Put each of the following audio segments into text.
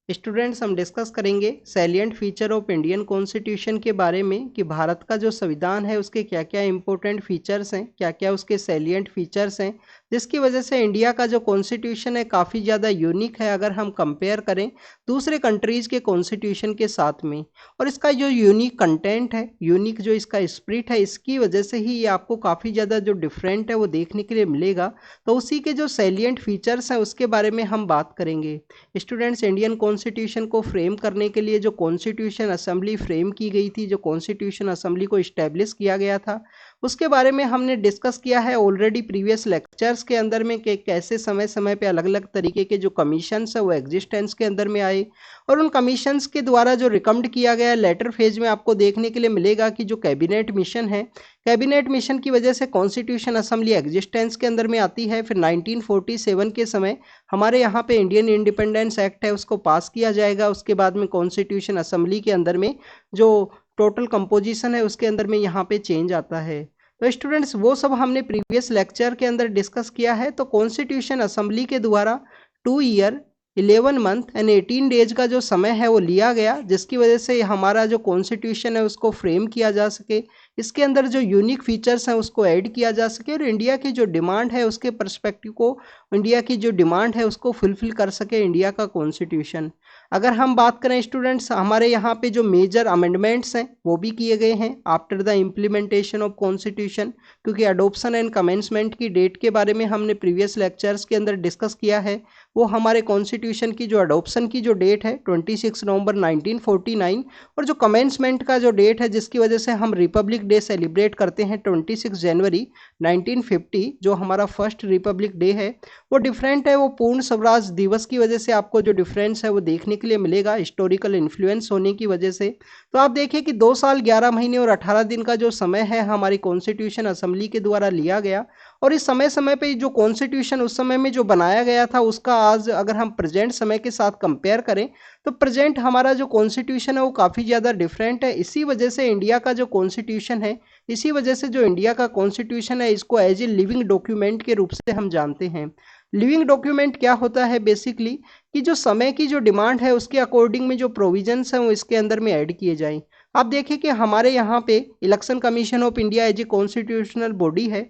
Students, हम discuss करेंगे salient feature of Indian constitution के बारे में कि भारत का जो संविधान है उसके क्या क्या इंपॉर्टेंट फीचर्स हैं, क्या क्या उसके सैलिएंट फीचर्स हैं, जिसकी वजह से इंडिया का जो कॉन्स्टिट्यूशन है काफ़ी ज़्यादा यूनिक है अगर हम कंपेयर करें दूसरे कंट्रीज़ के कॉन्स्टिट्यूशन के साथ में। और इसका जो यूनिक कंटेंट है, यूनिक जो इसका स्पिरिट है, इसकी वजह से ही ये आपको काफ़ी ज़्यादा जो डिफरेंट है वो देखने के लिए मिलेगा। तो उसी के जो सैलिएंट फीचर्स हैं उसके बारे में हम बात करेंगे। स्टूडेंट्स, इंडियन कॉन्स्टिट्यूशन को फ्रेम करने के लिए जो कॉन्स्टिट्यूशन असेंबली फ्रेम की गई थी, जो कॉन्स्टिट्यूशन असेंबली को इस्टेब्लिश किया गया था, उसके बारे में हमने डिस्कस किया है ऑलरेडी प्रीवियस लेक्चर्स के अंदर में कि कैसे समय समय पे अलग अलग तरीके के जो कमीशंस है वो एग्जिस्टेंस के अंदर में आए, और उन कमीशंस के द्वारा जो रिकमेंड किया गया लेटर फेज में आपको देखने के लिए मिलेगा कि जो कैबिनेट मिशन है, कैबिनेट मिशन की वजह से कॉन्स्टिट्यूशन असेंबली एग्जिस्टेंस के अंदर में आती है। फिर 1947 के समय हमारे यहाँ पे इंडियन इंडिपेंडेंस एक्ट है उसको पास किया जाएगा। उसके बाद में कॉन्स्टिट्यूशन असेंबली के अंदर में जो टोटल कंपोजिशन है उसके अंदर में यहाँ पे चेंज आता है। तो स्टूडेंट्स, वो सब हमने प्रीवियस लेक्चर के अंदर डिस्कस किया है। तो कॉन्स्टिट्यूशन असेंबली के द्वारा 2 ईयर 11 मंथ एंड 18 डेज का जो समय है वो लिया गया, जिसकी वजह से हमारा जो कॉन्स्टिट्यूशन है उसको फ्रेम किया जा सके, इसके अंदर जो यूनिक फीचर्स हैं उसको ऐड किया जा सके, और इंडिया की जो डिमांड है उसके पर्सपेक्टिव को, इंडिया की जो डिमांड है उसको फुलफिल कर सके इंडिया का कॉन्स्टिट्यूशन। अगर हम बात करें स्टूडेंट्स, हमारे यहाँ पे जो मेजर अमेंडमेंट्स हैं वो भी किए गए हैं after the implementation of constitution, क्योंकि अडोप्शन एंड कमेंसमेंट की डेट के बारे में हमने प्रीवियस लेक्चर्स के अंदर डिस्कस किया है। वो हमारे कॉन्स्टिट्यूशन की जो अडोप्शन की जो डेट है 26 नवंबर 1949, और जो कमेंसमेंट का जो डेट है जिसकी वजह से हम रिपब्लिक डे सेलिब्रेट करते हैं 26 जनवरी 1950, जो हमारा फर्स्ट रिपब्लिक डे है, वो डिफरेंट है। वो पूर्ण स्वराज दिवस की वजह से आपको जो डिफरेंस है वो देखने के लिए मिलेगा हिस्टोरिकल इन्फ्लुएंस होने की वजह से। तो आप देखिए कि 2 साल 11 महीने और 18 दिन का जो समय है हमारी कॉन्स्टिट्यूशन असेंबली के द्वारा लिया गया, और इस समय समय पे जो कॉन्स्टिट्यूशन उस समय में जो बनाया गया था उसका आज अगर हम प्रेजेंट समय के साथ कंपेयर करें तो प्रेजेंट हमारा जो कॉन्स्टिट्यूशन है वो काफ़ी ज़्यादा डिफरेंट है। इसी वजह से इंडिया का जो कॉन्स्टिट्यूशन है, इसी वजह से जो इंडिया का कॉन्स्टिट्यूशन है इसको एज ए लिविंग डॉक्यूमेंट के रूप से हम जानते हैं। लिविंग डॉक्यूमेंट क्या होता है बेसिकली, कि जो समय की जो डिमांड है उसके अकॉर्डिंग में जो प्रोविजंस हैं वो इसके अंदर में ऐड किए जाएं। आप देखिए कि हमारे यहाँ पे election commission of India as a constitutional body है,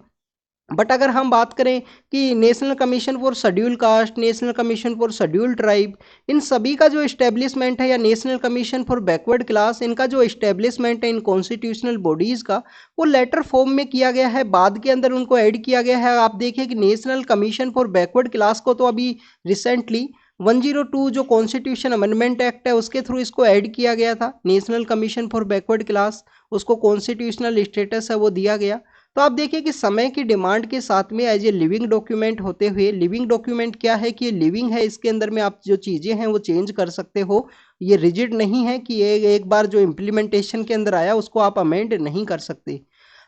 बट अगर हम बात करें कि national commission for schedule caste, national commission for schedule tribe, इन सभी का जो इस्टेब्लिशमेंट है, या national commission for backward class, इनका जो इस्टेब्लिशमेंट है इन कॉन्स्टिट्यूशनल बॉडीज़ का, वो लेटर फॉर्म में किया गया है, बाद के अंदर उनको ऐड किया गया है। आप देखिए कि national commission for backward class को तो अभी रिसेंटली 102 जो कॉन्स्टिट्यूशन अमेंडमेंट एक्ट है उसके थ्रू इसको ऐड किया गया था। National commission for backward class, उसको कॉन्स्टिट्यूशनल स्टेटस है वो दिया गया। तो आप देखिए कि समय की डिमांड के साथ में एज ए लिविंग डॉक्यूमेंट होते हुए, लिविंग डॉक्यूमेंट क्या है कि ये लिविंग है, इसके अंदर में आप जो चीज़ें हैं वो चेंज कर सकते हो। ये रिजिड नहीं है कि एक बार जो इम्प्लीमेंटेशन के अंदर आया उसको आप अमेंड नहीं कर सकते।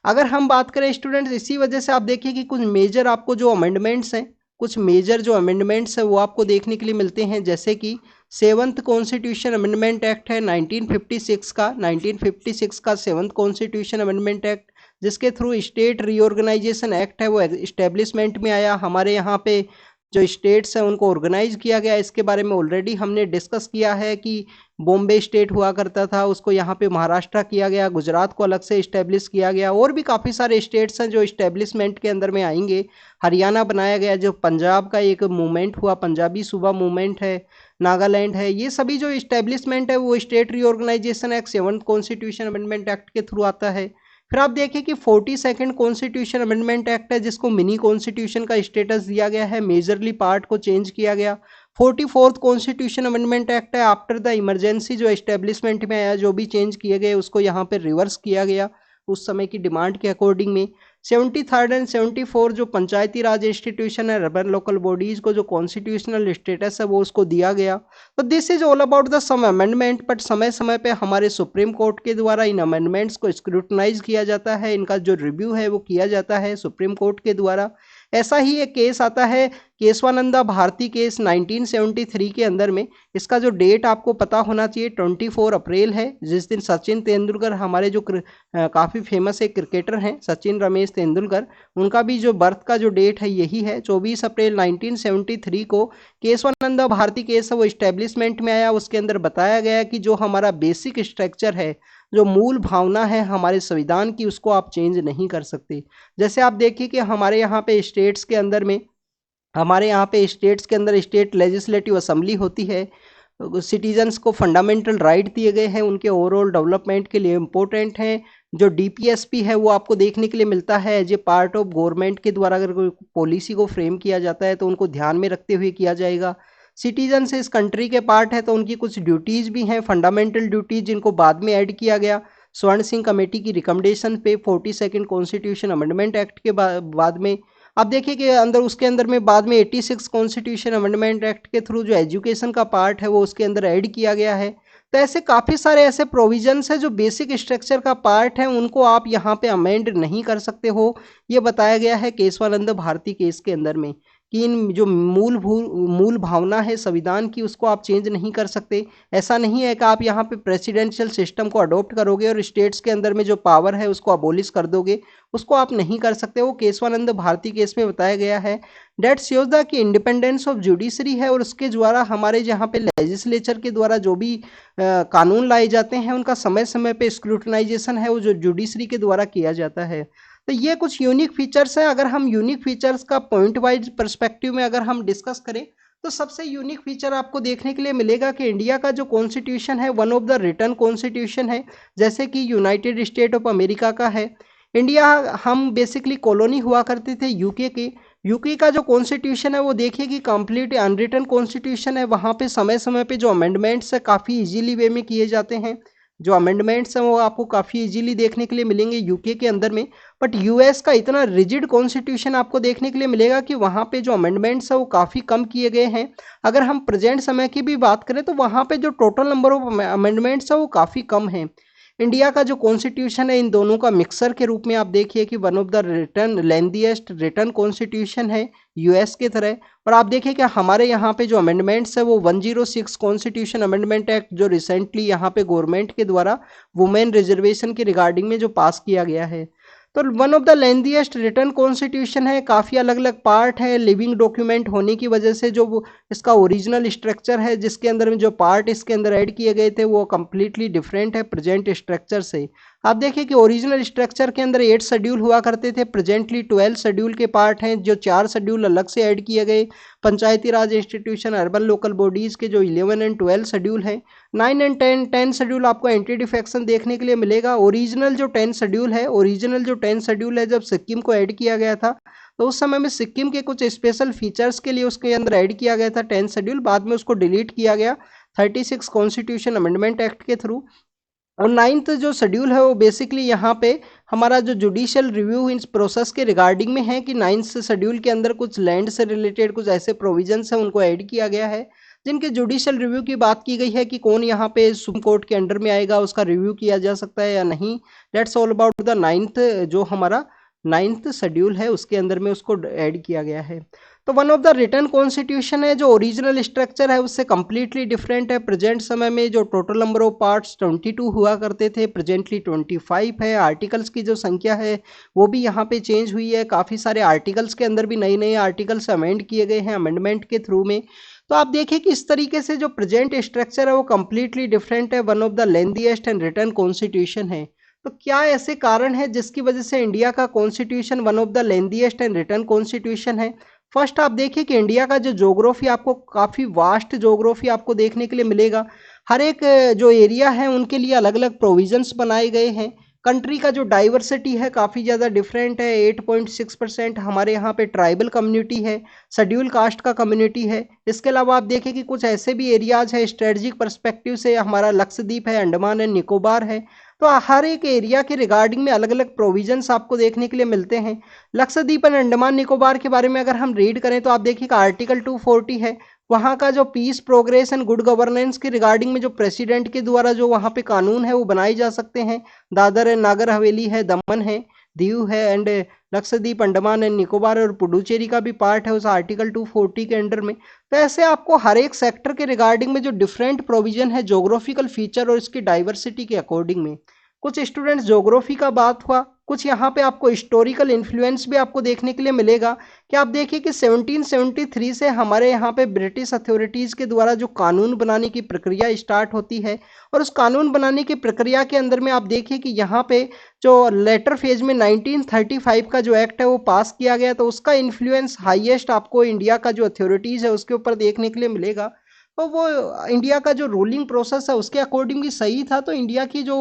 अगर हम बात करें स्टूडेंट्स, इसी वजह से आप देखिए कि कुछ मेजर आपको जो अमेंडमेंट्स हैं, कुछ मेजर जो अमेंडमेंट्स हैं वो आपको देखने के लिए मिलते हैं, जैसे कि 7th कॉन्स्टिट्यूशन अमेंडमेंट एक्ट है 1956 का, 1956 का 7th कॉन्स्टिट्यूशन अमेंडमेंट एक्ट, जिसके थ्रू स्टेट रीऑर्गेनाइजेशन एक्ट है वो इस्टेब्लिशमेंट में आया। हमारे यहाँ पे जो स्टेट्स हैं उनको ऑर्गेनाइज किया गया। इसके बारे में ऑलरेडी हमने डिस्कस किया है कि बॉम्बे स्टेट हुआ करता था, उसको यहाँ पे महाराष्ट्र किया गया, गुजरात को अलग से इस्टेब्लिश किया गया, और भी काफ़ी सारे स्टेट्स हैं जो इस्टेब्लिशमेंट के अंदर में आएंगे। हरियाणा बनाया गया, जो पंजाब का एक मूवमेंट हुआ, पंजाबी सूबा मूवमेंट है, नागालैंड है, ये सभी जो इस्टेब्लिशमेंट है वो state reorganisation act 7th constitution amendment act के थ्रू आता है। फिर आप देखिए कि 42nd कॉन्स्टिट्यूशन अमेंडमेंट एक्ट है, जिसको मिनी कॉन्स्टिट्यूशन का स्टेटस दिया गया है, मेजरली पार्ट को चेंज किया गया। 44th कॉन्स्टिट्यूशन अमेंडमेंट एक्ट है, आफ्टर द इमरजेंसी जो एस्टेब्लिशमेंट में आया, जो भी चेंज किए गए उसको यहाँ पे रिवर्स किया गया उस समय की डिमांड के अकॉर्डिंग में। 73rd एंड 74 जो पंचायती राज इंस्टीट्यूशन है, अर्बन लोकल बॉडीज को जो कॉन्स्टिट्यूशनल स्टेटस है वो उसको दिया गया। तो this is all about the some amendment, but समय समय पे हमारे सुप्रीम कोर्ट के द्वारा इन अमेंडमेंट्स को स्क्रूटनाइज किया जाता है, इनका जो रिव्यू है वो किया जाता है सुप्रीम कोर्ट के द्वारा। ऐसा ही एक केस आता है केशवानंदा भारती केस 1973 के अंदर में, इसका जो डेट आपको पता होना चाहिए 24 अप्रैल है, जिस दिन सचिन तेंदुलकर हमारे जो काफ़ी फेमस एक क्रिकेटर हैं सचिन रमेश तेंदुलकर, उनका भी जो बर्थ का जो डेट है यही है 24 अप्रैल 1973 को केशवानंदा भारती केस है वो इस्टेब्लिशमेंट में आया। उसके अंदर बताया गया कि जो हमारा बेसिक स्ट्रक्चर है, जो मूल भावना है हमारे संविधान की, उसको आप चेंज नहीं कर सकते। जैसे आप देखिए कि हमारे यहाँ पे स्टेट्स के अंदर में, हमारे यहाँ पे स्टेट्स के अंदर स्टेट लेजिस्लेटिव असेंबली होती है, सिटीजन्स को फंडामेंटल राइट दिए गए हैं, उनके ओवरऑल डेवलपमेंट के लिए इम्पोर्टेंट हैं। जो डीपीएसपी है वो आपको देखने के लिए मिलता है as a part of government के द्वारा, अगर कोई पॉलिसी को फ्रेम किया जाता है तो उनको ध्यान में रखते हुए किया जाएगा। सिटीजन्स इस कंट्री के पार्ट है तो उनकी कुछ ड्यूटीज़ भी हैं, फंडामेंटल ड्यूटीज, जिनको बाद में ऐड किया गया स्वर्ण सिंह कमेटी की रिकमेंडेशन पे 42nd कॉन्स्टिट्यूशन अमेंडमेंट एक्ट के बाद में। आप देखिए कि अंदर उसके अंदर में बाद में 86 कॉन्स्टिट्यूशन अमेंडमेंट एक्ट के थ्रू जो एजुकेशन का पार्ट है वो उसके अंदर ऐड किया गया है। तो ऐसे काफ़ी सारे ऐसे प्रोविजंस हैं जो बेसिक स्ट्रक्चर का पार्ट है, उनको आप यहाँ पे अमेंड नहीं कर सकते हो। ये बताया गया है केशवानंद भारती केस के अंदर में कि इन जो मूल भावना है संविधान की उसको आप चेंज नहीं कर सकते। ऐसा नहीं है कि आप यहाँ पे प्रेसिडेंशियल सिस्टम को अडॉप्ट करोगे और स्टेट्स के अंदर में जो पावर है उसको अबोलिश कर दोगे, उसको आप नहीं कर सकते। वो केशवानंद भारती केस में बताया गया है। डेट शोज द कि इंडिपेंडेंस ऑफ जुडिशरी है और उसके द्वारा हमारे जहाँ पे लेजिस्लेचर के द्वारा जो भी कानून लाए जाते हैं उनका समय समय पे स्क्रूटनाइजेशन है वो जो जुडिशरी के द्वारा किया जाता है। तो ये कुछ यूनिक फीचर्स हैं। अगर हम यूनिक फीचर्स का पॉइंट वाइज पर्सपेक्टिव में अगर हम डिस्कस करें तो सबसे यूनिक फीचर आपको देखने के लिए मिलेगा कि इंडिया का जो कॉन्स्टिट्यूशन है one of the written constitution है, जैसे कि यूनाइटेड स्टेट ऑफ अमेरिका का है। इंडिया, हम बेसिकली कॉलोनी हुआ करते थे यूके के। यूके का जो कॉन्स्टिट्यूशन है वो देखिए कि कंप्लीट अनरिटन कॉन्स्टिट्यूशन है। वहाँ पे समय समय पे जो अमेंडमेंट्स है काफ़ी इजीली वे में किए जाते हैं। जो अमेंडमेंट्स हैं वो आपको काफ़ी इजीली देखने के लिए मिलेंगे यूके के अंदर में। बट यूएस का इतना रिजिड कॉन्स्टिट्यूशन आपको देखने के लिए मिलेगा कि वहाँ पे जो अमेंडमेंट्स है वो काफ़ी कम किए गए हैं। अगर हम प्रेजेंट समय की भी बात करें तो वहाँ पे जो टोटल नंबर ऑफ अमेंडमेंट्स है वो काफ़ी कम है। इंडिया का जो कॉन्स्टिट्यूशन है इन दोनों का मिक्सर के रूप में आप देखिए कि one of the return lengthiest return constitution है यूएस के तरह। और आप देखिए कि हमारे यहाँ पे जो अमेंडमेंट्स है वो 106 कॉन्स्टिट्यूशन अमेंडमेंट एक्ट जो रिसेंटली यहाँ पे गवर्नमेंट के द्वारा वुमेन रिजर्वेशन के रिगार्डिंग में जो पास किया गया है, तो one of the lengthiest return constitution है। काफ़ी अलग अलग पार्ट है, लिविंग डॉक्यूमेंट होने की वजह से जो इसका ओरिजिनल स्ट्रक्चर है जिसके अंदर में जो पार्ट इसके अंदर ऐड किए गए थे वो कम्प्लीटली डिफरेंट है प्रेजेंट स्ट्रक्चर से। आप देखिए कि ओरिजिनल स्ट्रक्चर के अंदर 8 शेड्यूल हुआ करते थे, प्रेजेंटली 12 शेड्यूल के पार्ट हैं, जो 4 शेड्यूल अलग से ऐड किए गए। पंचायती राज इंस्टीट्यूशन, अर्बन लोकल बॉडीज़ के जो 11 एंड 12 शेड्यूल हैं, 9 एंड 10 शेड्यूल आपको एंटी डिफेक्शन देखने के लिए मिलेगा। ओरिजिनल जो 10 शेड्यूल है, ओरिजिनल जो 10 शेड्यूल है जब सिक्किम को ऐड किया गया था तो उस समय में सिक्किम के कुछ स्पेशल फीचर्स के लिए उसके अंदर ऐड किया गया था 10 शेड्यूल, बाद में उसको डिलीट किया गया 36 कॉन्स्टिट्यूशन अमेंडमेंट एक्ट के थ्रू। और 9th जो शेड्यूल है वो बेसिकली यहाँ पे हमारा जो जुडिशियल रिव्यू इस प्रोसेस के रिगार्डिंग में है कि 9th शेड्यूल के अंदर कुछ लैंड से रिलेटेड कुछ ऐसे प्रोविजंस हैं उनको ऐड किया गया है जिनके जुडिशियल रिव्यू की बात की गई है कि कौन यहाँ पे सुप्रीम कोर्ट के अंडर में आएगा, उसका रिव्यू किया जा सकता है या नहीं। That's all about the 9th जो हमारा 9th शेड्यूल है उसके अंदर में उसको ऐड किया गया है। तो one of the return constitution है, जो ओरिजिनल स्ट्रक्चर है उससे कम्प्लीटली डिफरेंट है। प्रेजेंट समय में जो टोटल नंबर ऑफ पार्ट्स 22 हुआ करते थे, प्रेजेंटली 25 है। आर्टिकल्स की जो संख्या है वो भी यहाँ पे चेंज हुई है, काफ़ी सारे आर्टिकल्स के अंदर भी नए नए आर्टिकल्स अमेंड किए गए हैं अमेंडमेंट के थ्रू में। तो आप देखिए कि इस तरीके से जो प्रेजेंट स्ट्रक्चर है वो कम्प्लीटली डिफरेंट है, one of the lengthiest and return constitution है। तो क्या ऐसे कारण है जिसकी वजह से इंडिया का constitution one of the lengthiest and return constitution है? फर्स्ट आप देखिए कि इंडिया का जो जोग्राफी आपको काफ़ी वास्ट जोग्राफी आपको देखने के लिए मिलेगा। हर एक जो एरिया है उनके लिए अलग अलग प्रोविजंस बनाए गए हैं। कंट्री का जो डाइवर्सिटी है काफ़ी ज़्यादा डिफरेंट है। 8.6% हमारे यहाँ पे ट्राइबल कम्युनिटी है, शेड्यूल कास्ट का कम्युनिटी है। इसके अलावा आप देखें कि कुछ ऐसे भी एरियाज है स्ट्रेटजिक पर्सपेक्टिव से, हमारा लक्षद्वीप है, अंडमान एंड निकोबार है। तो हर एक एरिया के रिगार्डिंग में अलग अलग प्रोविजंस आपको देखने के लिए मिलते हैं। लक्षद्वीप एंड अंडमान निकोबार के बारे में अगर हम रीड करें तो आप देखिएगा आर्टिकल 240 है, वहाँ का जो peace, progress and good governance के रिगार्डिंग में जो प्रेसिडेंट के द्वारा जो वहाँ पे कानून है वो बनाए जा सकते हैं। दादर एंड नागर हवेली है, दमन है, दीव है एंड लक्षद्वीप, अंडमान एंड निकोबार और पुडुचेरी का भी पार्ट है उस आर्टिकल 240 के अंडर में। तो ऐसे आपको हर एक सेक्टर के रिगार्डिंग में जो डिफरेंट प्रोविजन है जोग्राफिकल फीचर और इसकी डाइवर्सिटी के अकॉर्डिंग में, कुछ स्टूडेंट्स ज्योग्राफी का बात हुआ, कुछ यहाँ पे आपको हिस्टोरिकल इन्फ्लुएंस भी आपको देखने के लिए मिलेगा कि आप देखिए कि 1773 से हमारे यहाँ पे ब्रिटिश अथॉरिटीज़ के द्वारा जो कानून बनाने की प्रक्रिया स्टार्ट होती है, और उस कानून बनाने की प्रक्रिया के अंदर में आप देखिए कि यहाँ पे जो लेटर फेज में 1935 का जो एक्ट है वो पास किया गया, तो उसका इन्फ्लुएंस हाईएस्ट आपको इंडिया का जो अथॉरिटीज़ है उसके ऊपर देखने के लिए मिलेगा। तो वो इंडिया का जो रूलिंग प्रोसेस है उसके अकॉर्डिंग भी सही था। तो इंडिया की जो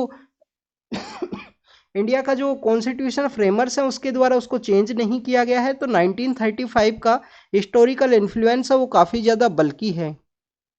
इंडिया का जो कॉन्स्टिट्यूशन फ्रेमर्स है उसके द्वारा उसको चेंज नहीं किया गया है। तो 1935 का हिस्टोरिकल इन्फ्लुएंस है वो काफ़ी ज़्यादा बल्कि है।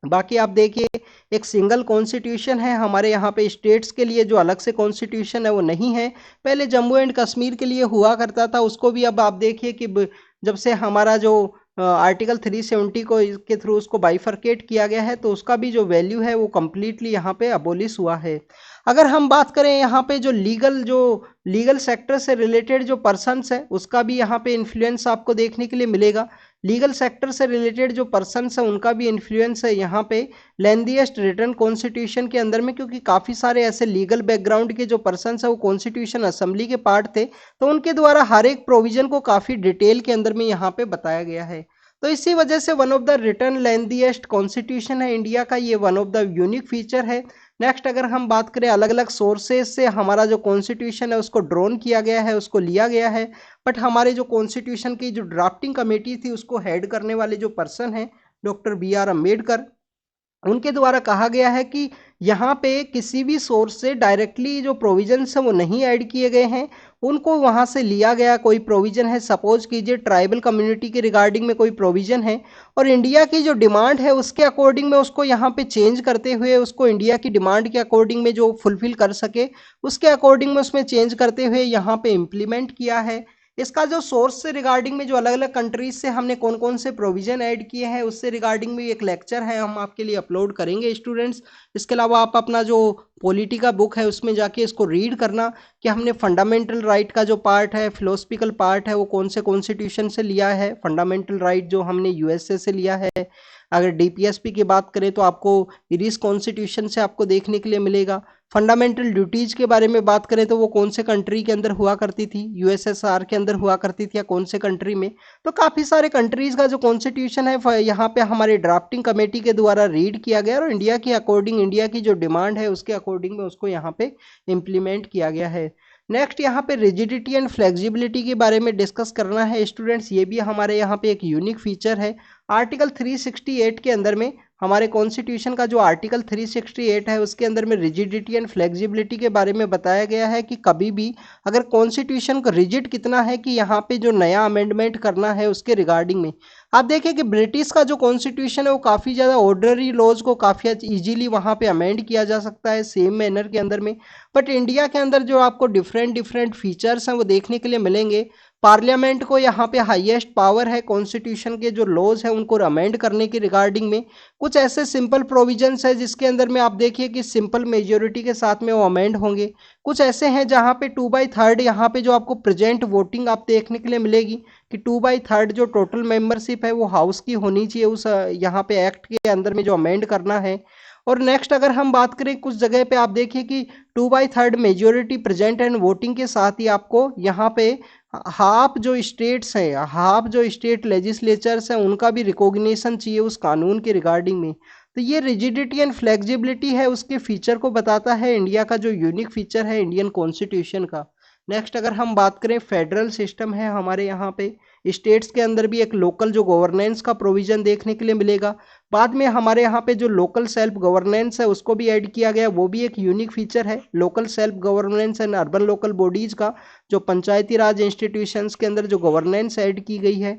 बाकी आप देखिए एक सिंगल कॉन्स्टिट्यूशन है हमारे यहाँ पे, स्टेट्स के लिए जो अलग से कॉन्स्टिट्यूशन है वो नहीं है। पहले जम्मू एंड कश्मीर के लिए हुआ करता था, उसको भी अब आप देखिए कि जब से हमारा जो आर्टिकल 370 को के थ्रू उसको बाइफरकेट किया गया है, तो उसका भी जो वैल्यू है वो कम्प्लीटली यहाँ पे अबोलिश हुआ है। अगर हम बात करें यहाँ पे जो लीगल सेक्टर से रिलेटेड जो पर्सन्स है उसका भी यहाँ पे इन्फ्लुएंस आपको देखने के लिए मिलेगा। लीगल सेक्टर से रिलेटेड जो पर्सन्स है उनका भी इन्फ्लुएंस है यहाँ पे लेंथीएस्ट रिटन कॉन्स्टिट्यूशन के अंदर में, क्योंकि काफ़ी सारे ऐसे लीगल बैकग्राउंड के जो पर्सन्स है वो कॉन्स्टिट्यूशन असेंबली के पार्ट थे, तो उनके द्वारा हर एक प्रोविजन को काफ़ी डिटेल के अंदर में यहाँ पे बताया गया है। तो इसी वजह से one of the written lengthiest constitution है इंडिया का, ये one of the unique feature है। नेक्स्ट अगर हम बात करें अलग अलग सोर्सेज से हमारा जो कॉन्स्टिट्यूशन है उसको ड्रॉन किया गया है, उसको लिया गया है, बट हमारे जो कॉन्स्टिट्यूशन की जो ड्राफ्टिंग कमेटी थी उसको हेड करने वाले जो पर्सन हैं डॉक्टर BR अम्बेडकर, उनके द्वारा कहा गया है कि यहाँ पे किसी भी सोर्स से डायरेक्टली जो प्रोविजंस हैं वो नहीं ऐड किए गए हैं, उनको वहाँ से लिया गया कोई प्रोविज़न है। सपोज कीजिए ट्राइबल कम्युनिटी के रिगार्डिंग में कोई प्रोविज़न है और इंडिया की जो डिमांड है उसके अकॉर्डिंग में उसको यहाँ पे चेंज करते हुए उसको इंडिया की डिमांड के अकॉर्डिंग में जो फुलफिल कर सके उसके अकॉर्डिंग में उसमें चेंज करते हुए यहाँ पे इम्प्लीमेंट किया है। इसका जो सोर्स से रिगार्डिंग में जो अलग अलग कंट्रीज से हमने कौन कौन से प्रोविजन ऐड किए हैं उससे रिगार्डिंग में एक लेक्चर है, हम आपके लिए अपलोड करेंगे स्टूडेंट्स। इसके अलावा आप अपना जो पॉलिटी का बुक है उसमें जाके इसको रीड करना कि हमने फंडामेंटल राइट का जो पार्ट है, फिलोसफिकल पार्ट है, वो कौन से कॉन्स्टिट्यूशन से लिया है। फंडामेंटल राइट जो हमने USA से लिया है। अगर DPSP की बात करें तो आपको इरिस कॉन्स्टिट्यूशन से आपको देखने के लिए मिलेगा। फंडामेंटल ड्यूटीज के बारे में बात करें तो वो कौन से कंट्री के अंदर हुआ करती थी, USSR के अंदर हुआ करती थी या कौन से कंट्री में। तो काफ़ी सारे कंट्रीज़ का जो कॉन्स्टिट्यूशन है यहाँ पे हमारे ड्राफ्टिंग कमेटी के द्वारा रीड किया गया और इंडिया के अकॉर्डिंग, इंडिया की जो डिमांड है उसके अकॉर्डिंग में उसको यहाँ पे इम्प्लीमेंट किया गया है। नेक्स्ट यहाँ पे रिजिडिटी एंड फ्लेक्सिबिलिटी के बारे में डिस्कस करना है स्टूडेंट्स, ये भी हमारे यहाँ पे एक यूनिक फीचर है। आर्टिकल 368 के अंदर में हमारे कॉन्स्टिट्यूशन का जो आर्टिकल 368 है उसके अंदर में रिजिडिटी एंड फ्लेक्सिबिलिटी के बारे में बताया गया है कि कभी भी अगर कॉन्स्टिट्यूशन को रिजिड कितना है कि यहाँ पे जो नया अमेंडमेंट करना है उसके रिगार्डिंग में आप देखिए कि ब्रिटिश का जो कॉन्स्टिट्यूशन है वो काफ़ी ज़्यादा ऑर्डनरी लॉज को काफ़ी ईजिली वहाँ पे अमेंड किया जा सकता है सेम मैनर के अंदर में, बट इंडिया के अंदर जो आपको डिफरेंट फीचर्स हैं वो देखने के लिए मिलेंगे। पार्लियामेंट को यहाँ पे हाईएस्ट पावर है कॉन्स्टिट्यूशन के जो लॉज हैं उनको अमेंड करने के रिगार्डिंग में। कुछ ऐसे सिंपल प्रोविजंस है जिसके अंदर में आप देखिए कि सिंपल मेजोरिटी के साथ में वो अमेंड होंगे। कुछ ऐसे हैं जहाँ पे 2/3 यहाँ पे जो आपको प्रेजेंट वोटिंग आप देखने के लिए मिलेगी कि 2/3 जो टोटल मेंबरशिप है वो हाउस की होनी चाहिए उस यहाँ पे एक्ट के अंदर में जो अमेंड करना है। और नेक्स्ट अगर हम बात करें कुछ जगह पे आप देखिए कि 2/3 मेजोरिटी प्रेजेंट एंड वोटिंग के साथ ही आपको यहाँ पे हाफ जो स्टेट्स हैं, हाफ जो स्टेट लेजिस्लेचर्स हैं उनका भी रिकॉग्निशन चाहिए उस कानून के रिगार्डिंग में। तो ये रिजिडिटी एंड फ्लेक्सिबिलिटी है उसके फीचर को बताता है, इंडिया का जो यूनिक फीचर है इंडियन कॉन्स्टिट्यूशन का। नेक्स्ट अगर हम बात करें फेडरल सिस्टम है हमारे यहाँ पे, स्टेट्स के अंदर भी एक लोकल जो गवर्नेंस का प्रोविजन देखने के लिए मिलेगा। बाद में हमारे यहाँ पे जो लोकल सेल्फ गवर्नेंस है उसको भी ऐड किया गया, वो भी एक यूनिक फीचर है। Local self governance and urban local bodies का जो पंचायती राज इंस्टीट्यूशंस के अंदर जो गवर्नेंस ऐड की गई है।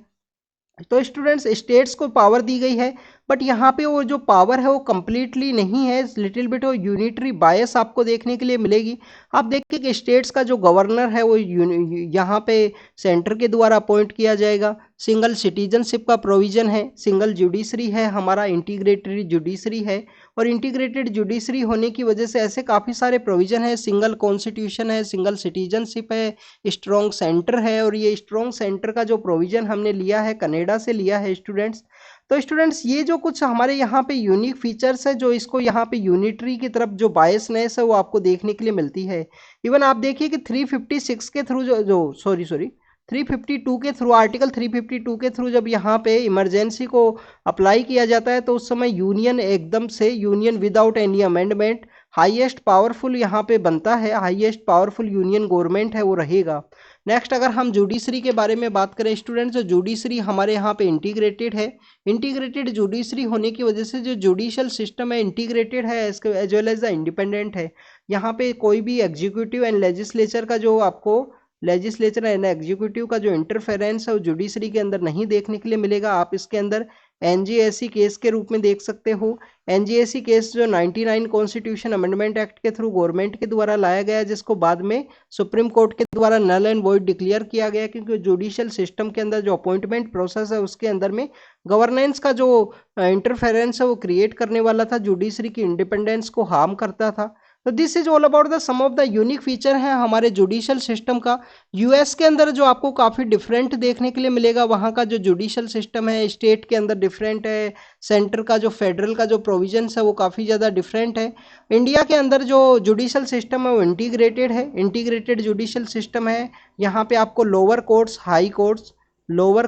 तो स्टूडेंट्स स्टेट्स को पावर दी गई है बट यहाँ पे वो जो पावर है वो कंप्लीटली नहीं है, लिटिल बिट वो यूनिटरी बायस आपको देखने के लिए मिलेगी। आप देखिए कि स्टेट्स का जो गवर्नर है वो यहाँ पे सेंटर के द्वारा अपॉइंट किया जाएगा। सिंगल सिटीजनशिप का प्रोविजन है, सिंगल जुडिशरी है, हमारा इंटीग्रेटेड जुडिशरी है, और इंटीग्रेटेड जुडिशरी होने की वजह से ऐसे काफ़ी सारे प्रोविजन है, सिंगल कॉन्स्टिट्यूशन है, सिंगल सिटीजनशिप है, स्ट्रॉन्ग सेंटर है। और ये स्ट्रॉन्ग सेंटर का जो प्रोविजन हमने लिया है कनाडा से लिया है स्टूडेंट्स। तो स्टूडेंट्स ये जो कुछ हमारे यहाँ पे यूनिक फीचर्स है जो इसको यहाँ पे यूनिटरी की तरफ जो बायसनेस है वो आपको देखने के लिए मिलती है। इवन आप देखिए कि 356 के थ्रू जो जो सॉरी सॉरी 352 के थ्रू, आर्टिकल 352 के थ्रू जब यहाँ पे इमरजेंसी को अप्लाई किया जाता है तो उस समय यूनियन एकदम से union without any amendment highest powerful यहाँ पे बनता है, हाईएस्ट पावरफुल यूनियन गवर्नमेंट है वो रहेगा। नेक्स्ट अगर हम जुडिशरी के बारे में बात करें स्टूडेंट्स, जो जुडिशरी हमारे यहाँ पे इंटीग्रेटेड है, इंटीग्रेटेड जुडिशरी होने की वजह से जो जुडिशियल सिस्टम है इंटीग्रेटेड है as well as the independent है। यहाँ पे कोई भी एग्जीक्यूटिव एंड लेजिस्लेचर का जो आपको लेजिस्लेचर एंड एग्जीक्यूटिव का जो इंटरफेरेंस है वो जुडिशरी के अंदर नहीं देखने के लिए मिलेगा। आप इसके अंदर एनजीएसी केस के रूप में देख सकते हो। एनजीएसी केस जो 99 कॉन्स्टिट्यूशन अमेंडमेंट एक्ट के थ्रू गवर्नमेंट के द्वारा लाया गया, जिसको बाद में सुप्रीम कोर्ट के द्वारा नल एंड वॉइड डिक्लेयर किया गया, क्योंकि जुडिशियल सिस्टम के अंदर जो अपॉइंटमेंट प्रोसेस है उसके अंदर में गवर्नेंस का जो इंटरफेरेंस है वो क्रिएट करने वाला था, जुडिशरी की इंडिपेंडेंस को हार्म करता था। तो this is all about the some of the unique feature है हमारे जुडिशियल सिस्टम का। यूएस के अंदर जो आपको काफ़ी डिफरेंट देखने के लिए मिलेगा, वहाँ का जो जुडिशियल सिस्टम है स्टेट के अंदर डिफरेंट है, सेंटर का जो फेडरल का जो प्रोविजंस है वो काफ़ी ज़्यादा डिफरेंट है। इंडिया के अंदर जो जुडिशियल सिस्टम है वो इंटीग्रेटेड है, इंटीग्रेटेड जुडिशियल सिस्टम है। यहाँ पे आपको lower courts, high courts, lower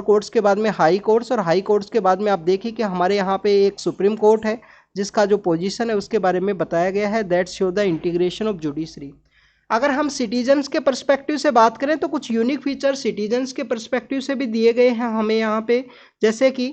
courts के बाद में हाई कोर्ट्स, और हाई कोर्ट्स के बाद में आप देखिए कि हमारे यहाँ पे एक सुप्रीम कोर्ट है जिसका जो पोजीशन है उसके बारे में बताया गया है। That show the integration of judiciary. अगर हम सिटीजन्स के पर्सपेक्टिव से बात करें तो कुछ यूनिक फीचर सिटीजन्स के पर्सपेक्टिव से भी दिए गए हैं हमें यहाँ पे, जैसे कि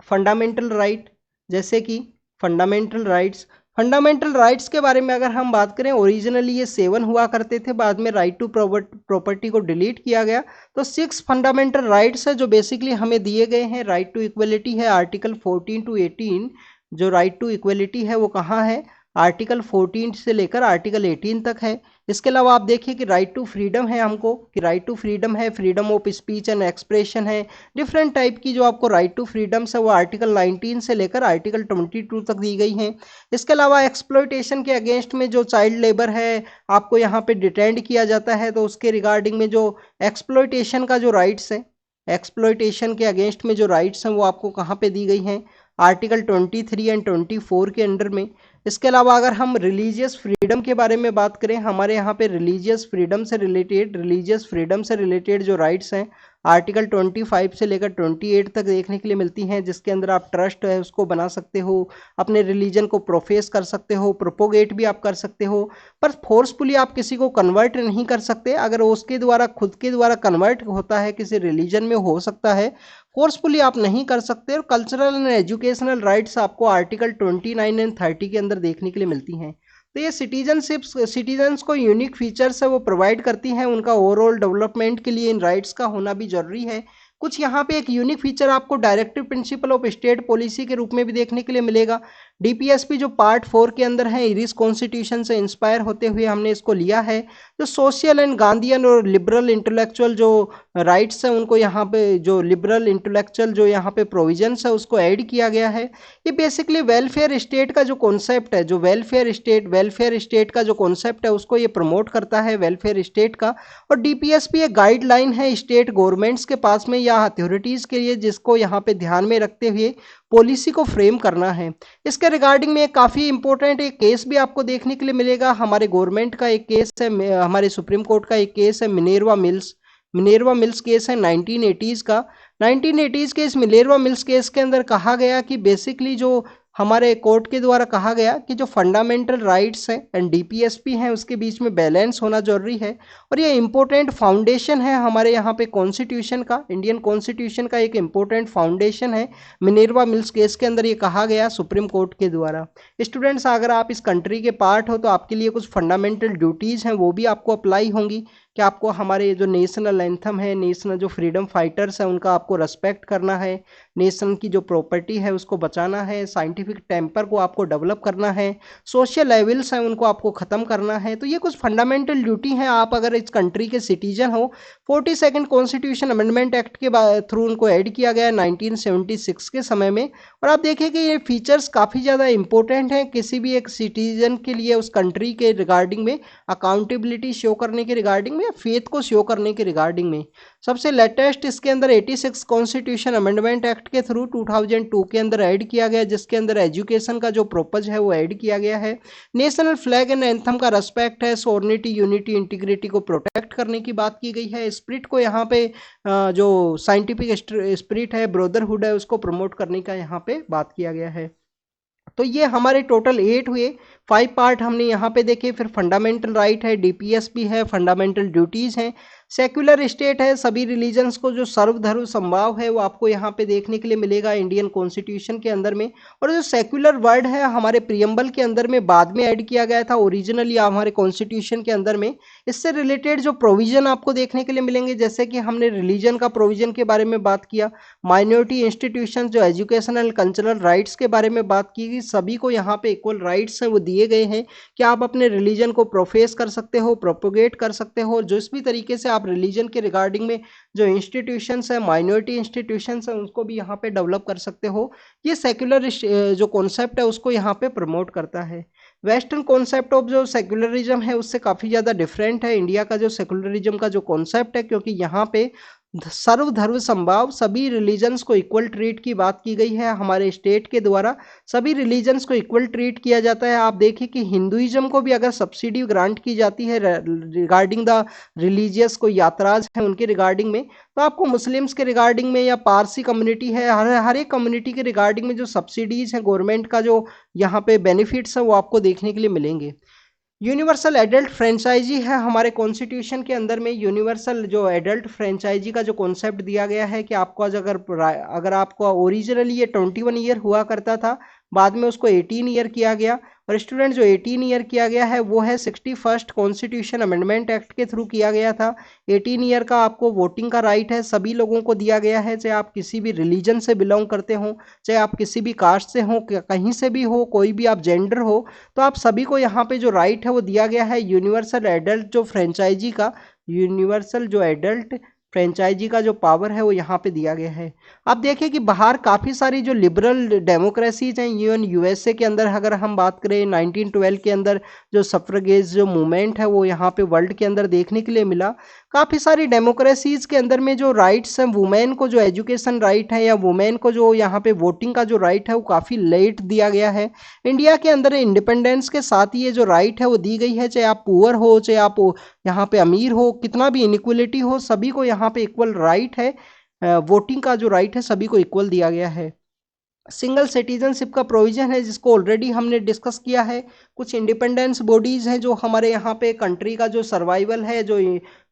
फंडामेंटल राइट, जैसे कि फंडामेंटल राइट्स। फंडामेंटल राइट्स के बारे में अगर हम बात करें, ओरिजिनली ये 7 हुआ करते थे, बाद में राइट टू प्रॉपर्टी को डिलीट किया गया। तो 6 फंडामेंटल राइट्स है जो बेसिकली हमें दिए गए हैं। राइट टू इक्वलिटी है आर्टिकल 14 टू 18। जो राइट टू इक्वलिटी है वो कहाँ है, आर्टिकल 14 से लेकर आर्टिकल 18 तक है। इसके अलावा आप देखिए कि राइट टू फ्रीडम है हमको, कि राइट टू फ्रीडम है, freedom of speech and expression है। डिफरेंट टाइप की जो आपको राइट टू फ्रीडम्स है वो आर्टिकल 19 से लेकर आर्टिकल 22 तक दी गई हैं। इसके अलावा एक्सप्लॉयटेशन के अगेंस्ट में जो चाइल्ड लेबर है आपको यहाँ पे डिटेंड किया जाता है, तो उसके रिगार्डिंग में जो एक्सप्लॉयटेशन का जो राइट्स है, एक्सप्लॉयटेशन के अगेंस्ट में जो राइट्स हैं वो आपको कहाँ पे दी गई हैं, आर्टिकल 23 एंड 24 के अंडर में। इसके अलावा अगर हम रिलीजियस फ्रीडम के बारे में बात करें, हमारे यहाँ पे रिलीजियस फ्रीडम से रिलेटेड जो राइट्स हैं आर्टिकल 25 से लेकर 28 तक देखने के लिए मिलती हैं, जिसके अंदर आप ट्रस्ट है उसको बना सकते हो, अपने रिलीजन को प्रोफेस कर सकते हो, प्रोपोगेट भी आप कर सकते हो, पर फोर्सफुली आप किसी को कन्वर्ट नहीं कर सकते। अगर उसके द्वारा खुद के द्वारा कन्वर्ट होता है किसी रिलीजन में हो सकता है, फोर्सफुली आप नहीं कर सकते। और कल्चरल एंड एजुकेशनल राइट्स आपको आर्टिकल 29 एंड 30 के अंदर देखने के लिए मिलती हैं। तो ये सिटीजन्स को यूनिक फीचर्स है वो प्रोवाइड करती हैं, उनका ओवरऑल डेवलपमेंट के लिए इन राइट्स का होना भी जरूरी है। कुछ यहाँ पे एक यूनिक फीचर आपको directive principle of state policy के रूप में भी देखने के लिए मिलेगा। डीपीएसपी जो पार्ट 4 के अंदर है, इरिस कॉन्स्टिट्यूशन से इंस्पायर होते हुए हमने इसको लिया है। जो सोशल एंड गांधीयन और लिबरल इंटेलेक्चुअल जो राइट्स हैं उनको यहाँ पे, जो लिबरल इंटेलेक्चुअल जो यहाँ पे प्रोविजंस है उसको ऐड किया गया है। ये बेसिकली वेलफेयर स्टेट का जो कॉन्सेप्ट है, जो वेलफेयर स्टेट का जो कॉन्सेप्ट है उसको ये प्रमोट करता है, वेलफेयर स्टेट का। और डीपीएसपी एक गाइडलाइन है स्टेट गवर्नमेंट्स के पास में या अथॉरिटीज़ के लिए, जिसको यहाँ पे ध्यान में रखते हुए पॉलिसी को फ्रेम करना है। इसके रिगार्डिंग में काफ़ी इंपॉर्टेंट एक केस भी आपको देखने के लिए मिलेगा। हमारे गवर्नमेंट का एक केस है, हमारे सुप्रीम कोर्ट का एक केस है, मिनेर्वा मिल्स केस है 1980s का। 1980s के इस मिनेर्वा मिल्स केस के अंदर कहा गया कि बेसिकली जो हमारे कोर्ट के द्वारा कहा गया कि जो फंडामेंटल राइट्स हैं एंड डीपीएसपी हैं उसके बीच में बैलेंस होना जरूरी है। और ये इम्पोर्टेंट फाउंडेशन है हमारे यहाँ पे कॉन्स्टिट्यूशन का, इंडियन कॉन्स्टिट्यूशन का एक इम्पोर्टेंट फाउंडेशन है। मिनेर्वा मिल्स केस के अंदर ये कहा गया सुप्रीम कोर्ट के द्वारा। स्टूडेंट्स, अगर आप इस कंट्री के पार्ट हो तो आपके लिए कुछ फंडामेंटल ड्यूटीज़ हैं वो भी आपको अप्लाई होंगी, कि आपको हमारे जो नेशनल एंथम है, नेशनल जो फ्रीडम फाइटर्स हैं उनका आपको रेस्पेक्ट करना है, नेशन की जो प्रॉपर्टी है उसको बचाना है, साइंटिफिक टेम्पर को आपको डेवलप करना है, सोशल लेवल्स हैं उनको आपको ख़त्म करना है। तो ये कुछ फंडामेंटल ड्यूटी हैं। आप अगर इस कंट्री के सिटीजन हो, 42nd कॉन्स्टिट्यूशन अमेंडमेंट एक्ट के थ्रू उनको ऐड किया गया है 1976 के समय में। और आप देखें कि ये फीचर्स काफ़ी ज़्यादा इंपॉर्टेंट हैं किसी भी एक सिटीजन के लिए, उस कंट्री के रिगार्डिंग में अकाउंटेबिलिटी शो करने के रिगार्डिंग में, या फेथ को शो करने के रिगार्डिंग में। सबसे लेटेस्ट इसके अंदर 86 कॉन्स्टिट्यूशन अमेंडमेंट एक्ट के थ्रू 2002 के अंदर ऐड किया गया, जिसके अंदर एजुकेशन का जो पर्पज है वो ऐड किया गया है। नेशनल फ्लैग एंड एंथम का रेस्पेक्ट है, सोर्निटी, यूनिटी, इंटीग्रिटी को प्रोटेक्ट करने की बात की गई है। स्पिरिट को यहाँ पे जो साइंटिफिक स्पिरिट है, ब्रदरहुड है, उसको प्रमोट करने का यहाँ पे बात किया गया है। तो ये हमारे टोटल 8 हुए, 5 पार्ट हमने यहाँ पे देखे। फिर फंडामेंटल राइट है, डीपीएस भी है, फंडामेंटल ड्यूटीज़ हैं, सेक्युलर स्टेट है, सभी रिलीजन्स को जो सर्वधर्म समभाव है वो आपको यहाँ पे देखने के लिए मिलेगा इंडियन कॉन्स्टिट्यूशन के अंदर में। और जो सेक्युलर वर्ड है हमारे प्रियम्बल के अंदर में बाद में ऐड किया गया था, ओरिजिनली हमारे कॉन्स्टिट्यूशन के अंदर में। इससे रिलेटेड जो प्रोविजन आपको देखने के लिए मिलेंगे, जैसे कि हमने रिलीजन का प्रोविजन के बारे में बात किया, माइनॉरिटी इंस्टीट्यूशन जो एजुकेशनल कल्चरल राइट्स के बारे में बात की, सभी को यहाँ पे इक्वल राइट्स हैं वो दिए गए हैं कि आप अपने रिलीजन को प्रोफेस कर सकते हो, प्रोपोगेट कर सकते हो, जिस भी तरीके से आप रिलीजन के रिगार्डिंग में जो इंस्टीट्यूशंस है, माइनॉरिटी इंस्टीट्यूशंस हैं, उसको भी यहाँ पे डेवलप कर सकते हो। ये सेक्युलर जो कॉन्सेप्ट है उसको यहाँ पे प्रमोट करता है। वेस्टर्न कॉन्सेप्ट ऑफ जो सेक्युलरिज्म है उससे काफ़ी ज़्यादा डिफरेंट है इंडिया का जो सेक्युलरिज्म का जो कॉन्सेप्ट है, क्योंकि यहाँ पे सर्वधर्म समभाव, सभी रिलीजन्स को इक्वल ट्रीट की बात की गई है। हमारे स्टेट के द्वारा सभी रिलीजन्स को इक्वल ट्रीट किया जाता है। आप देखिए कि हिंदुइज्म को भी अगर सब्सिडी ग्रांट की जाती है रिगार्डिंग द रिलीजियस कोई यात्राज है उनके रिगार्डिंग में, तो आपको मुस्लिम्स के रिगार्डिंग में या पारसी कम्युनिटी है, हर एक कम्युनिटी के रिगार्डिंग में जो सब्सिडीज़ हैं, गवर्नमेंट का जो यहाँ पे बेनिफिट्स हैं वो आपको देखने के लिए मिलेंगे। यूनिवर्सल एडल्ट फ्रेंचाइजी है हमारे कॉन्स्टिट्यूशन के अंदर में। यूनिवर्सल जो एडल्ट फ्रेंचाइजी का जो कॉन्सेप्ट दिया गया है कि आपको अगर आपको ओरिजिनली ये 21 ईयर हुआ करता था, बाद में उसको 18 ईयर किया गया। और स्टूडेंट जो 18 ईयर किया गया है वो है 61st कॉन्स्टिट्यूशन अमेंडमेंट एक्ट के थ्रू किया गया था। 18 ईयर का आपको वोटिंग का राइट है, सभी लोगों को दिया गया है, चाहे आप किसी भी रिलीजन से बिलोंग करते हो, चाहे आप किसी भी कास्ट से हो, कहीं से भी हो, कोई भी आप जेंडर हो, तो आप सभी को यहाँ पे जो राइट है वो दिया गया है। यूनिवर्सल एडल्ट जो फ्रेंचाइजी का, यूनिवर्सल जो एडल्ट फ्रेंचाइजी का जो पावर है वो यहाँ पे दिया गया है। आप देखिए कि बाहर काफ़ी सारी जो लिबरल डेमोक्रेसीज हैं, इवन यूएसए के अंदर अगर हम बात करें 1912 के अंदर जो सफ्रगेज जो मूवमेंट है वो यहाँ पे वर्ल्ड के अंदर देखने के लिए मिला। काफ़ी सारी डेमोक्रेसीज के अंदर में जो राइट्स हैं, वुमेन को जो एजुकेशन राइट है या वुमेन को जो यहाँ पे वोटिंग का जो राइट है वो काफ़ी लेट दिया गया है। इंडिया के अंदर इंडिपेंडेंस के साथ ही ये जो राइट है वो दी गई है, चाहे आप पुअर हो, चाहे आप यहाँ पे अमीर हो, कितना भी इनइक्वलिटी हो, सभी को यहाँ पे इक्वल राइट है। वोटिंग का जो राइट है सभी को इक्वल दिया गया है। सिंगल सिटीजनशिप का प्रोविजन है जिसको ऑलरेडी हमने डिस्कस किया है। कुछ इंडिपेंडेंस बॉडीज़ हैं जो हमारे यहाँ पे कंट्री का जो सर्वाइवल है, जो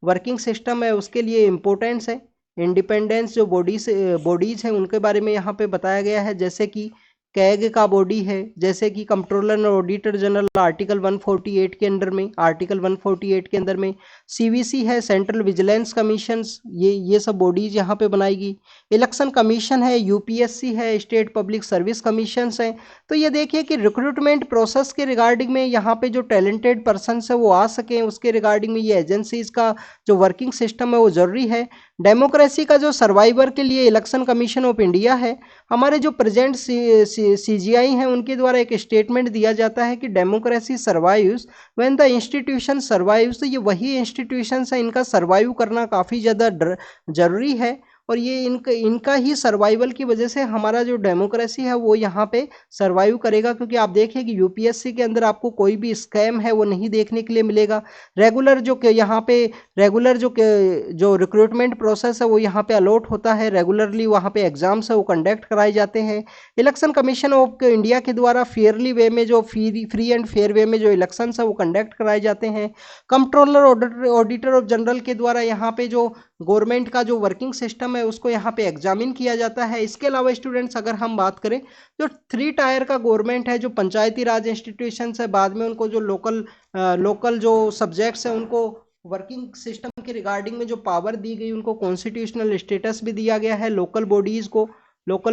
वर्किंग सिस्टम है उसके लिए इम्पोर्टेंस है। इंडिपेंडेंस जो बॉडीज़ हैं उनके बारे में यहाँ पे बताया गया है, जैसे कि कैग का बॉडी है, जैसे कि कंट्रोलर और ऑडिटर जनरल आर्टिकल 148 के अंडर में, आर्टिकल 148 के अंदर में सीवीसी है, सेंट्रल विजिलेंस कमीशन, ये सब बॉडीज यहाँ पे बनाएगी। इलेक्शन कमीशन है, यूपीएससी है, स्टेट पब्लिक सर्विस कमीशन है। तो ये देखिए कि रिक्रूटमेंट प्रोसेस के रिगार्डिंग में यहाँ पे जो टैलेंटेड पर्सन है वो आ सकें, उसके रिगार्डिंग में ये एजेंसीज का जो वर्किंग सिस्टम है वो जरूरी है। डेमोक्रेसी का जो सर्वाइवर के लिए इलेक्शन कमीशन ऑफ इंडिया है। हमारे जो प्रेजेंट सीजीआई हैं उनके द्वारा एक स्टेटमेंट दिया जाता है कि democracy survives when the institution survives. तो ये वही इंस्टीट्यूशंस हैं, इनका सर्वाइव करना काफ़ी ज़्यादा जरूरी है, और ये इनका ही सर्वाइवल की वजह से हमारा जो डेमोक्रेसी है वो यहाँ पे सर्वाइव करेगा। क्योंकि आप देखें कि यूपीएससी के अंदर आपको कोई भी स्कैम है वो नहीं देखने के लिए मिलेगा। रेगुलर जो यहाँ पे रेगुलर जो रिक्रूटमेंट प्रोसेस है वो यहाँ पे अलॉट होता है, रेगुलरली वहाँ पे एग्जाम्स है वो कंडक्ट कराए जाते हैं। इलेक्शन कमीशन ऑफ इंडिया के द्वारा फेयरली वे में जो फ्री एंड फेयर वे में जो इलेक्शन है वो कंडक्ट कराए जाते हैं। कंट्रोलर ऑडिटर ऑफ जनरल के द्वारा यहाँ पे जो गवर्नमेंट का जो वर्किंग सिस्टम है उसको यहाँ पे एग्जामिन किया जाता है। इसके अलावा स्टूडेंट्स अगर हम बात करें जो 3 टायर का गवर्नमेंट है, जो पंचायती राज इंस्टीट्यूशन है, बाद में उनको जो लोकल जो सब्जेक्ट्स हैं उनको वर्किंग सिस्टम के रिगार्डिंग में जो पावर दी गई उनको कॉन्स्टिट्यूशनल स्टेटस भी दिया गया है। लोकल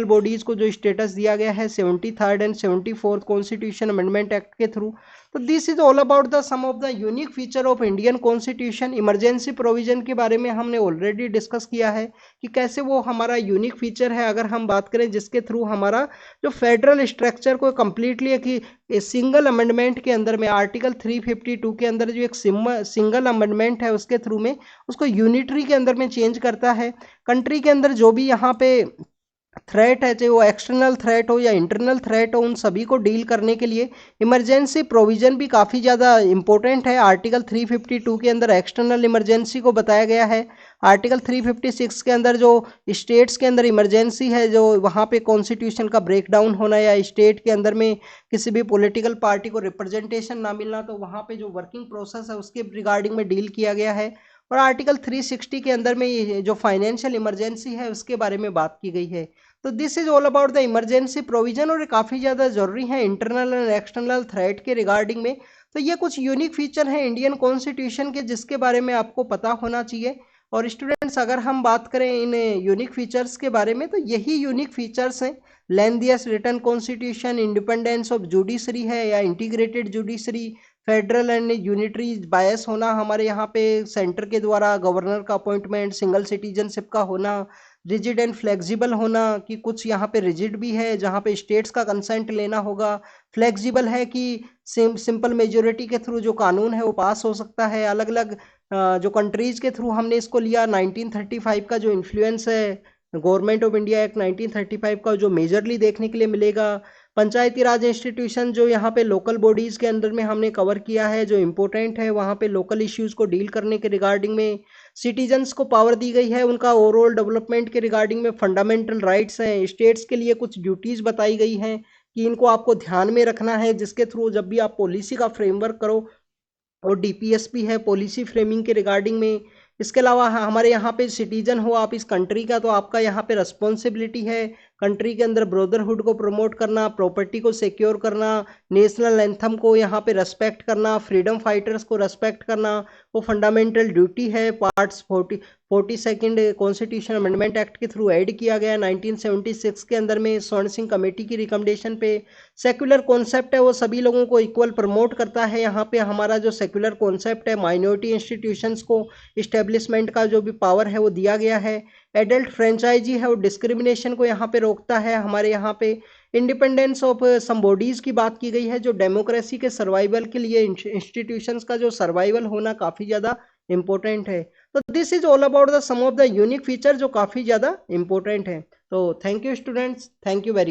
बॉडीज़ को जो स्टेटस दिया गया है 73rd and 74th constitution amendment act के थ्रू। तो this is all about the some of the unique feature of Indian constitution. Emergency provision के बारे में हमने ऑलरेडी डिस्कस किया है कि कैसे वो हमारा यूनिक फीचर है, अगर हम बात करें जिसके थ्रू हमारा जो फेडरल स्ट्रक्चर को कम्प्लीटली एक सिंगल अमेंडमेंट के अंदर में आर्टिकल 352 के अंदर जो एक सिंगल अमेंडमेंट है उसके थ्रू में उसको यूनिटरी के अंदर में चेंज करता है। कंट्री के अंदर जो भी यहाँ पे थ्रेट है, चाहे वो एक्सटर्नल थ्रेट हो या इंटरनल थ्रेट हो, उन सभी को डील करने के लिए इमरजेंसी प्रोविजन भी काफ़ी ज़्यादा इंपॉर्टेंट है। आर्टिकल 352 के अंदर एक्सटर्नल इमरजेंसी को बताया गया है। आर्टिकल 356 के अंदर जो स्टेट्स के अंदर इमरजेंसी है, जो वहाँ पे कॉन्स्टिट्यूशन का ब्रेकडाउन होना या स्टेट के अंदर में किसी भी पॉलिटिकल पार्टी को रिप्रेजेंटेशन ना मिलना, तो वहाँ पे जो वर्किंग प्रोसेस है उसके रिगार्डिंग में डील किया गया है। और आर्टिकल 360 के अंदर में जो फाइनेंशियल इमरजेंसी है उसके बारे में बात की गई है। तो this is all about the emergency provision, और ये काफ़ी ज़्यादा जरूरी है इंटरनल एंड एक्सटर्नल थ्रेट के रिगार्डिंग में। तो ये कुछ यूनिक फीचर हैं इंडियन कॉन्स्टिट्यूशन के जिसके बारे में आपको पता होना चाहिए। और स्टूडेंट्स, अगर हम बात करें इन यूनिक फीचर्स के बारे में, तो यही यूनिक फीचर्स हैं। Lengthiest written constitution, independence of judiciary है या integrated judiciary, federal and unitary bias होना, हमारे यहाँ पे सेंटर के द्वारा गवर्नर का अपॉइंटमेंट, सिंगल सिटीजनशिप का होना, रिजिड एंड फ्लेक्सिबल होना कि कुछ यहाँ पे रिजिड भी है जहाँ पे स्टेट्स का कंसेंट लेना होगा, फ्लेक्सिबल है कि सिंपल मेजोरिटी के थ्रू जो कानून है वो पास हो सकता है। अलग अलग जो कंट्रीज के थ्रू हमने इसको लिया, 1935 का जो इन्फ्लुएंस है गवर्नमेंट ऑफ इंडिया एक्ट 1935 का जो मेजरली देखने के लिए मिलेगा। पंचायती राज इंस्टीट्यूशन जो यहाँ पे लोकल बॉडीज़ के अंदर में हमने कवर किया है, जो इम्पोर्टेंट है वहाँ पे लोकल इश्यूज़ को डील करने के रिगार्डिंग में। सिटीजन्स को पावर दी गई है उनका ओवरऑल डेवलपमेंट के रिगार्डिंग में। फंडामेंटल राइट्स हैं, स्टेट्स के लिए कुछ ड्यूटीज़ बताई गई हैं कि इनको आपको ध्यान में रखना है, जिसके थ्रू जब भी आप पॉलिसी का फ्रेमवर्क करो। और डीपीएस भी है पॉलिसी फ्रेमिंग के रिगार्डिंग में। इसके अलावा हमारे यहाँ पे सिटीजन हो आप इस कंट्री का, तो आपका यहाँ पे रिस्पॉन्सिबिलिटी है कंट्री के अंदर ब्रदरहुड को प्रमोट करना, प्रॉपर्टी को सिक्योर करना, नेशनल एंथम को यहाँ पे रेस्पेक्ट करना, फ्रीडम फाइटर्स को रेस्पेक्ट करना, वो फंडामेंटल ड्यूटी है। पार्ट्स 42 कॉन्स्टिट्यूशन अमेंडमेंट एक्ट के थ्रू ऐड किया गया 1976 के अंदर में स्वर्ण सिंह कमेटी की रिकमेंडेशन पे। सेक्युलर कॉन्सेप्ट है वो सभी लोगों को इक्वल प्रमोट करता है। यहाँ पे हमारा जो सेक्युलर कॉन्सेप्ट है, माइनॉरिटी इंस्टीट्यूशंस को इस्टेब्लिशमेंट का जो भी पावर है वो दिया गया है। एडल्ट फ्रेंचाइजी है वो डिस्क्रिमिनेशन को यहाँ पे रोकता है। हमारे यहाँ पे इंडिपेंडेंस ऑफ सम बॉडीज़ की बात की गई है, जो डेमोक्रेसी के सर्वाइवल के लिए इंस्टीट्यूशंस का जो सर्वाइवल होना काफ़ी ज़्यादा इंपॉर्टेंट है। तो this is all about the some of the unique feature जो काफ़ी ज़्यादा इंपॉर्टेंट है। तो thank you students, thank you very much.